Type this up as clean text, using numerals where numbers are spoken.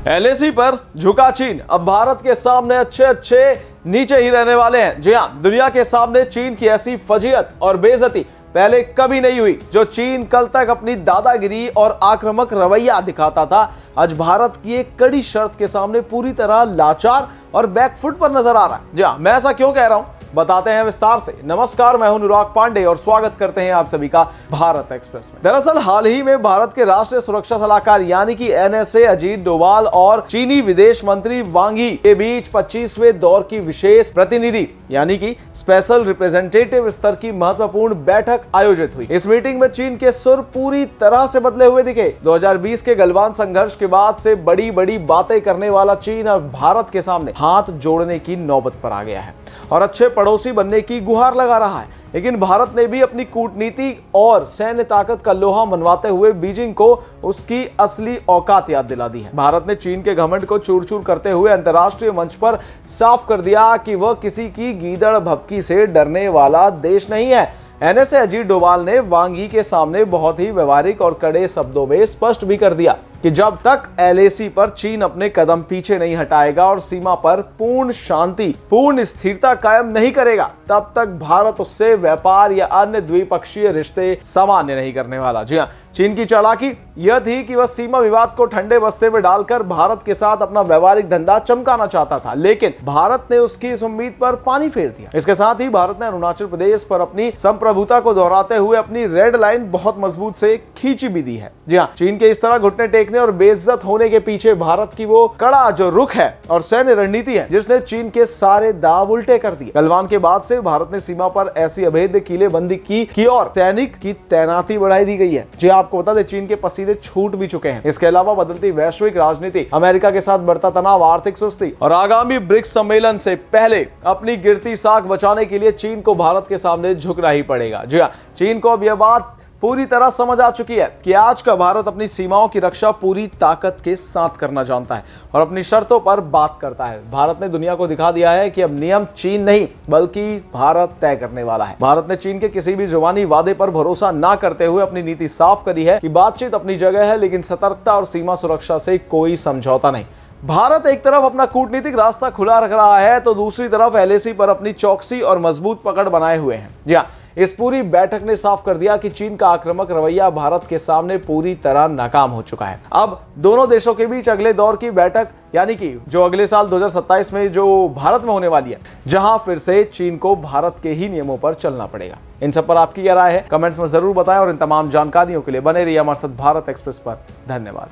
LAC पर झुका चीन, अब भारत के सामने अच्छे अच्छे नीचे ही रहने वाले हैं। जी हां, दुनिया के सामने चीन की ऐसी फजीयत और बेइज्जती पहले कभी नहीं हुई। जो चीन कल तक अपनी दादागिरी और आक्रामक रवैया दिखाता था, आज भारत की एक कड़ी शर्त के सामने पूरी तरह लाचार और बैकफुट पर नजर आ रहा है। जी हां, मैं ऐसा क्यों कह रहा हूं, बताते हैं विस्तार से। नमस्कार, मैं हूं अनुराग पांडे और स्वागत करते हैं आप सभी का भारत एक्सप्रेस में। दरअसल हाल ही में भारत के राष्ट्रीय सुरक्षा सलाहकार यानी कि एनएसए अजीत डोभाल और चीनी विदेश मंत्री वांग यी के बीच 25वें दौर की विशेष प्रतिनिधि यानी कि स्पेशल रिप्रेजेंटेटिव स्तर की महत्वपूर्ण बैठक आयोजित हुई। इस मीटिंग में चीन के सुर पूरी तरह से बदले हुए दिखे। 2020 के गलवान संघर्ष के बाद से बड़ी बड़ी बातें करने वाला चीन अब भारत के सामने हाथ जोड़ने की नौबत पर आ गया है और अच्छे पड़ोसी बनने की गुहार लगा रहा है। लेकिन भारत ने भी अपनी कूटनीति और सैन्य ताकत का लोहा मनवाते हुए बीजिंग को उसकी असली औकात याद दिला दी है। भारत ने चीन के घमंड को चूर चूर करते हुए अंतर्राष्ट्रीय मंच पर साफ कर दिया कि वह किसी की गीदड़ भभकी से डरने वाला देश नहीं है। एनएसए अजीत डोभाल ने वांग यी के सामने बहुत ही व्यवहारिक और कड़े शब्दों में स्पष्ट भी कर दिया कि जब तक एलएसी पर चीन अपने कदम पीछे नहीं हटाएगा और सीमा पर पूर्ण शांति, पूर्ण स्थिरता कायम नहीं करेगा, तब तक भारत उससे व्यापार या अन्य द्विपक्षीय रिश्ते सामान्य नहीं करने वाला। जी हां, चीन की चालाकी यह थी कि वह सीमा विवाद को ठंडे बस्ते में डालकर भारत के साथ अपना व्यावहारिक धंधा चमकाना चाहता था, लेकिन भारत ने उसकी इस उम्मीद पर पानी फेर दिया। इसके साथ ही भारत ने अरुणाचल प्रदेश पर अपनी संप्रभुता को दोहराते हुए अपनी रेड लाइन बहुत मजबूत से खींची भी दी है। जी हां, चीन के इस तरह घुटने टेकने और बेइज्जत होने के पीछे भारत की वो कड़ा जो रुख है और सैन्य रणनीति है जिसने चीन के सारे दाव उल्टे कर दिए। गलवान के बाद से भारत ने सीमा पर ऐसी अभेद्य किलेबंदी की और सैनिक की तैनाती बढ़ाई दी गई है। जी आपको बता दें, चीन के पसीने छूट भी चुके हैं। इसके अलावा बदलती वैश्विक राजनीति, अमेरिका के साथ बढ़ता तनाव, आर्थिक सुस्ती और आगामी ब्रिक्स सम्मेलन से पहले अपनी गिरती साख बचाने के लिए चीन को भारत के सामने झुकना ही पड़ेगा। जी हाँ, चीन को अब यह बात पूरी तरह समझ आ चुकी है कि आज का भारत अपनी सीमाओं की रक्षा पूरी ताकत के साथ करना जानता है और अपनी शर्तों पर बात करता है। भारत ने दुनिया को दिखा दिया है कि अब नियम चीन नहीं बल्कि भारत तय करने वाला है। भारत ने चीन के किसी भी जुबानी वादे पर भरोसा ना करते हुए अपनी नीति साफ करी है कि बातचीत अपनी जगह है, लेकिन सतर्कता और सीमा सुरक्षा से कोई समझौता नहीं। भारत एक तरफ अपना कूटनीतिक रास्ता खुला रख रहा है तो दूसरी तरफ एलएसी पर अपनी चौकसी और मजबूत पकड़ बनाए हुए है। जी हाँ, इस पूरी बैठक ने साफ कर दिया कि चीन का आक्रामक रवैया भारत के सामने पूरी तरह नाकाम हो चुका है। अब दोनों देशों के बीच अगले दौर की बैठक यानी कि जो अगले साल 2027 में जो भारत में होने वाली है, जहां फिर से चीन को भारत के ही नियमों पर चलना पड़ेगा। इन सब पर आपकी क्या राय है, कमेंट्स में जरूर बताएं और इन तमाम जानकारियों के लिए बने रहिए हमारे साथ भारत एक्सप्रेस पर। धन्यवाद।